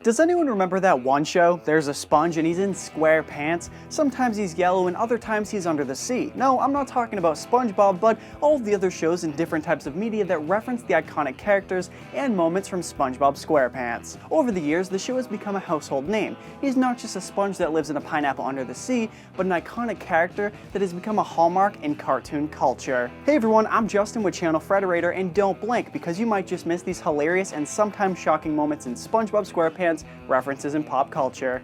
Does anyone remember that one show? There's a sponge and he's in square pants. Sometimes he's yellow and other times he's under the sea. No, I'm not talking about SpongeBob, but all of the other shows and different types of media that reference the iconic characters and moments from SpongeBob SquarePants. Over the years, the show has become a household name. He's not just a sponge that lives in a pineapple under the sea, but an iconic character that has become a hallmark in cartoon culture. Hey everyone, I'm Justin with channel Frederator, and don't blink because you might just miss these hilarious and sometimes shocking moments in SpongeBob SquarePants references in pop culture.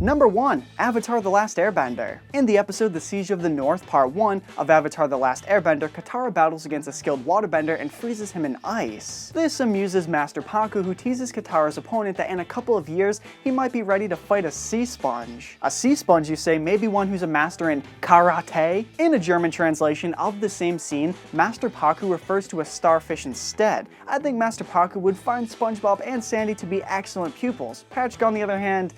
Number 1. Avatar: The Last Airbender. In the episode The Siege of the North Part 1 of Avatar: The Last Airbender, Katara battles against a skilled waterbender and freezes him in ice. This amuses Master Paku, who teases Katara's opponent that in a couple of years he might be ready to fight a sea sponge. A sea sponge, you say, maybe one who's a master in karate? In a German translation of the same scene, Master Paku refers to a starfish instead. I think Master Paku would find SpongeBob and Sandy to be excellent pupils. Patrick, on the other hand,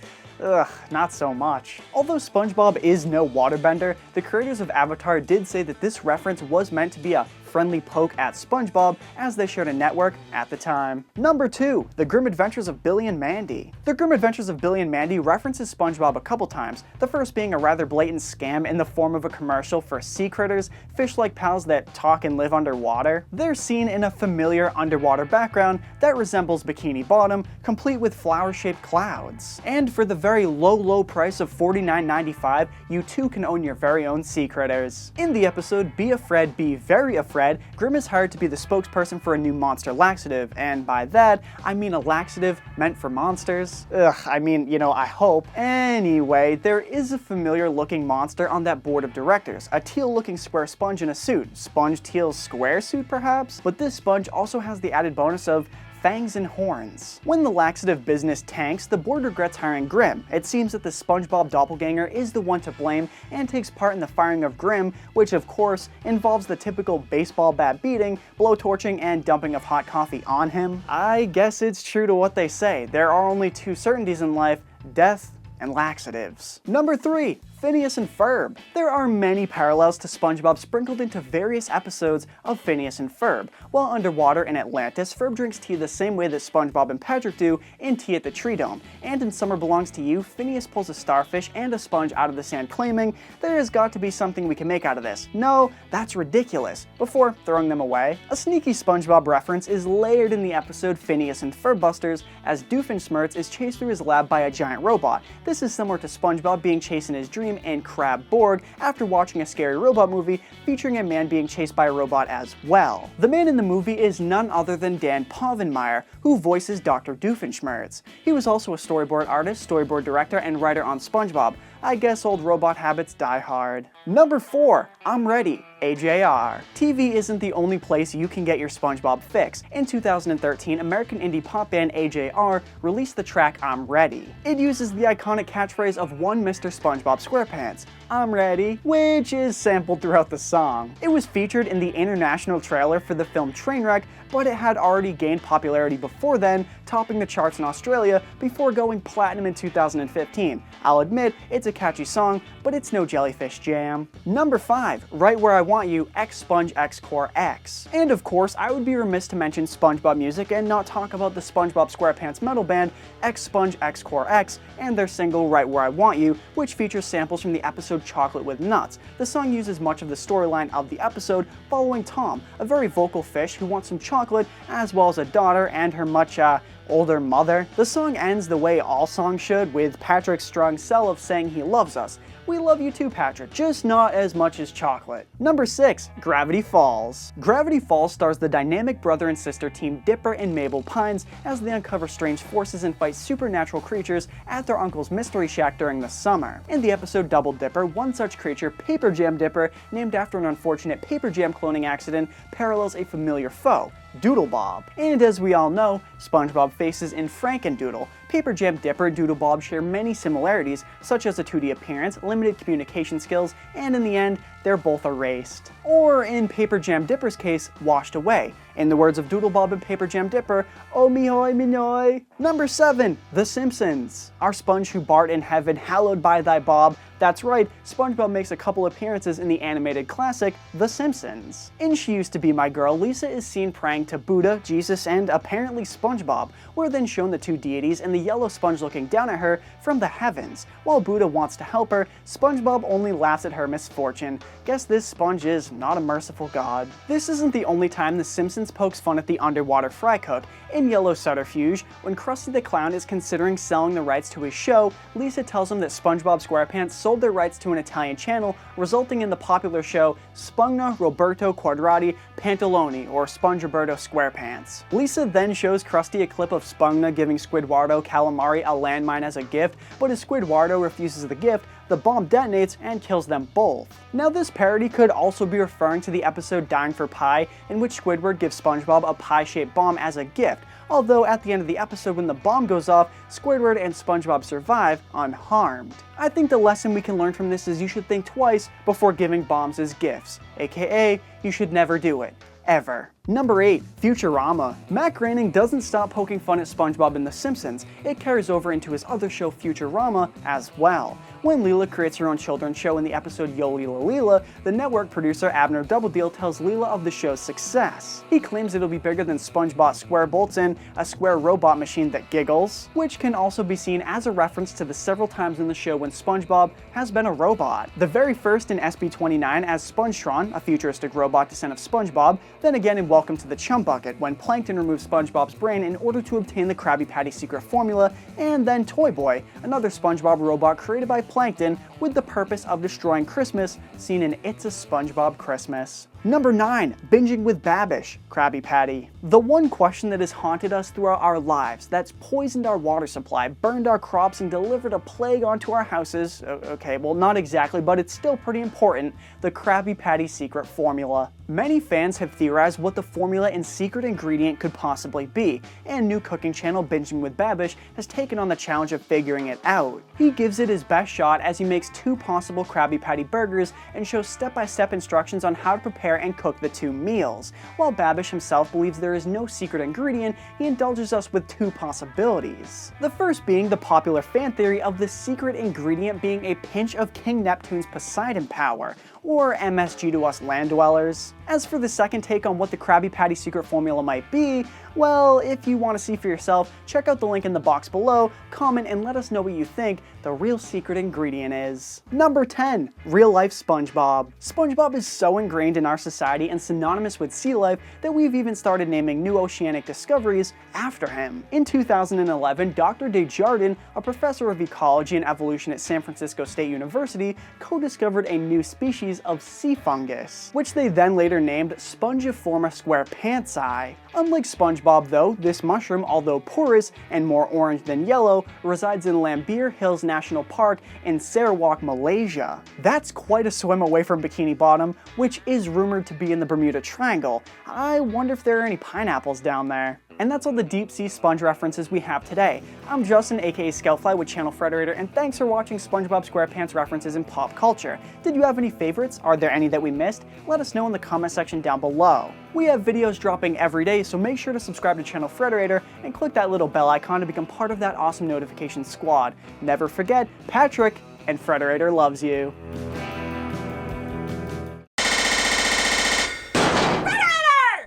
not so much. Although SpongeBob is no waterbender, the creators of Avatar did say that this reference was meant to be a friendly poke at SpongeBob, as they shared a network at the time. Number 2. The Grim Adventures of Billy and Mandy. The Grim Adventures of Billy and Mandy references SpongeBob a couple times, the first being a rather blatant scam in the form of a commercial for sea critters, fish-like pals that talk and live underwater. They're seen in a familiar underwater background that resembles Bikini Bottom, complete with flower-shaped clouds. And for the very low price of $49.95, you too can own your very own sea critters. In the episode Be Afraid, Be Very Afraid, Grim is hired to be the spokesperson for a new monster laxative, and by that, I mean a laxative meant for monsters. I hope. Anyway, there is a familiar looking monster on that board of directors, a teal looking square sponge in a suit. Sponge Teal's square suit, perhaps? But this sponge also has the added bonus of fangs and horns. When the laxative business tanks, the board regrets hiring Grim. It seems that the SpongeBob doppelganger is the one to blame and takes part in the firing of Grim, which of course involves the typical baseball bat beating, blowtorching, and dumping of hot coffee on him. I guess it's true to what they say. There are only two certainties in life: death and laxatives. Number 3. Phineas and Ferb. There are many parallels to SpongeBob sprinkled into various episodes of Phineas and Ferb. While underwater in Atlantis, Ferb drinks tea the same way that SpongeBob and Patrick do in Tea at the Tree Dome. And in Summer Belongs to You, Phineas pulls a starfish and a sponge out of the sand, claiming, "There has got to be something we can make out of this. No, that's ridiculous," before throwing them away. A sneaky SpongeBob reference is layered in the episode Phineas and Ferbusters, as Doofenshmirtz is chased through his lab by a giant robot. This is similar to SpongeBob being chased in his dream and Crab Borg after watching a scary robot movie featuring a man being chased by a robot as well. The man in the movie is none other than Dan Povenmire, who voices Dr. Doofenshmirtz. He was also a storyboard artist, storyboard director, and writer on SpongeBob. I guess old robot habits die hard. Number 4. I'm Ready, AJR. TV isn't the only place you can get your SpongeBob fix. In 2013, American indie pop band AJR released the track I'm Ready. It uses the iconic catchphrase of one Mr. SpongeBob SquarePants, "I'm ready," which is sampled throughout the song. It was featured in the international trailer for the film Trainwreck, but it had already gained popularity before then, topping the charts in Australia before going platinum in 2015. I'll admit, it's a catchy song, but it's no jellyfish jam. Number 5. Right Where I Want You, X Sponge X Core X. And of course, I would be remiss to mention SpongeBob music and not talk about the SpongeBob SquarePants metal band X Sponge X Core X and their single Right Where I Want You, which features samples from the episode Chocolate with Nuts. The song uses much of the storyline of the episode, following Tom, a very vocal fish who wants some chocolate, as well as a daughter and her much, older mother. The song ends the way all songs should, with Patrick's strong sell of saying he loves us. We love you too, Patrick, just not as much as chocolate. Number 6. Gravity Falls. Gravity Falls stars the dynamic brother and sister team Dipper and Mabel Pines as they uncover strange forces and fight supernatural creatures at their uncle's mystery shack during the summer. In the episode Double Dipper, one such creature, Paper Jam Dipper, named after an unfortunate paper jam cloning accident, parallels a familiar foe, Doodle Bob. And as we all know, SpongeBob faces in Frankendoodle, Paper Jam Dipper and Doodle Bob share many similarities, such as a 2D appearance, limited communication skills, and in the end, they're both erased. Or in Paper Jam Dipper's case, washed away. In the words of Doodle Bob and Paper Jam Dipper, oh mihoy minoy. Number 7. The Simpsons. Our sponge who Bart in heaven, hallowed by thy Bob. That's right, SpongeBob makes a couple appearances in the animated classic, The Simpsons. In She Used to Be My Girl, Lisa is seen praying to Buddha, Jesus, and apparently SpongeBob. We're then shown the two deities and the yellow sponge looking down at her from the heavens. While Buddha wants to help her, SpongeBob only laughs at her misfortune. Guess this sponge is not a merciful god. This isn't the only time The Simpsons pokes fun at the underwater fry cook. In Yellow Subterfuge, when Krusty the Clown is considering selling the rights to his show, Lisa tells him that SpongeBob SquarePants sold their rights to an Italian channel, resulting in the popular show Spugna Roberto Quadrati Pantaloni, or Sponge Roberto SquarePants. Lisa then shows Krusty a clip of Spugna giving Squidwardo Calamari a landmine as a gift, but as Squidwardo refuses the gift, the bomb detonates and kills them both. Now this parody could also be referring to the episode Dying for Pie, in which Squidward gives SpongeBob a pie-shaped bomb as a gift, although at the end of the episode when the bomb goes off, Squidward and SpongeBob survive unharmed. I think the lesson we can learn from this is you should think twice before giving bombs as gifts, aka you should never do it. Ever. Number 8. Futurama. Matt Groening doesn't stop poking fun at SpongeBob in The Simpsons. It carries over into his other show Futurama as well. When Leela creates her own children's show in the episode Yo Leela Leela, the network producer Abner Doubledeal tells Leela of the show's success. He claims it'll be bigger than SpongeBob SquareBoltson, a square robot machine that giggles, which can also be seen as a reference to the several times in the show when SpongeBob has been a robot. The very first in SB29 as Spongetron, a futuristic robot descent of SpongeBob, then again in Welcome to the Chum Bucket, when Plankton removes SpongeBob's brain in order to obtain the Krabby Patty secret formula, and then Toy Boy, another SpongeBob robot created by Plankton with the purpose of destroying Christmas, seen in It's a SpongeBob Christmas. Number 9. Binging with Babish, Krabby Patty. The one question that has haunted us throughout our lives, that's poisoned our water supply, burned our crops, and delivered a plague onto our houses, okay, well not exactly, but it's still pretty important, the Krabby Patty secret formula. Many fans have theorized what the formula and secret ingredient could possibly be, and new cooking channel Binging with Babish has taken on the challenge of figuring it out. He gives it his best shot as he makes 2 possible Krabby Patty burgers and shows step-by-step instructions on how to prepare and cook the 2 meals. While Babish himself believes there is no secret ingredient, he indulges us with 2 possibilities. The first being the popular fan theory of the secret ingredient being a pinch of King Neptune's Poseidon power, or MSG to us land dwellers. As for the second take on what the Krabby Patty secret formula might be, well, if you want to see for yourself, check out the link in the box below, comment and let us know what you think the real secret ingredient is. Number 10. Real life SpongeBob. SpongeBob is so ingrained in our society and synonymous with sea life that we've even started naming new oceanic discoveries after him. In 2011, Dr. Desjardins, a professor of ecology and evolution at San Francisco State University, co-discovered a new species of sea fungus, which they then later named Spongiforma SquarePantsi. Unlike SpongeBob though, this mushroom, although porous and more orange than yellow, resides in Lambir Hills National Park in Sarawak, Malaysia. That's quite a swim away from Bikini Bottom, which is rumored to be in the Bermuda Triangle. I wonder if there are any pineapples down there. And that's all the deep sea sponge references we have today. I'm Justin, aka Scoutfly with channel Frederator, and thanks for watching SpongeBob SquarePants references in pop culture. Did you have any favorites? Are there any that we missed? Let us know in the comment section down below. We have videos dropping every day, so make sure to subscribe to channel Frederator and click that little bell icon to become part of that awesome notification squad. Never forget, Patrick and Frederator loves you.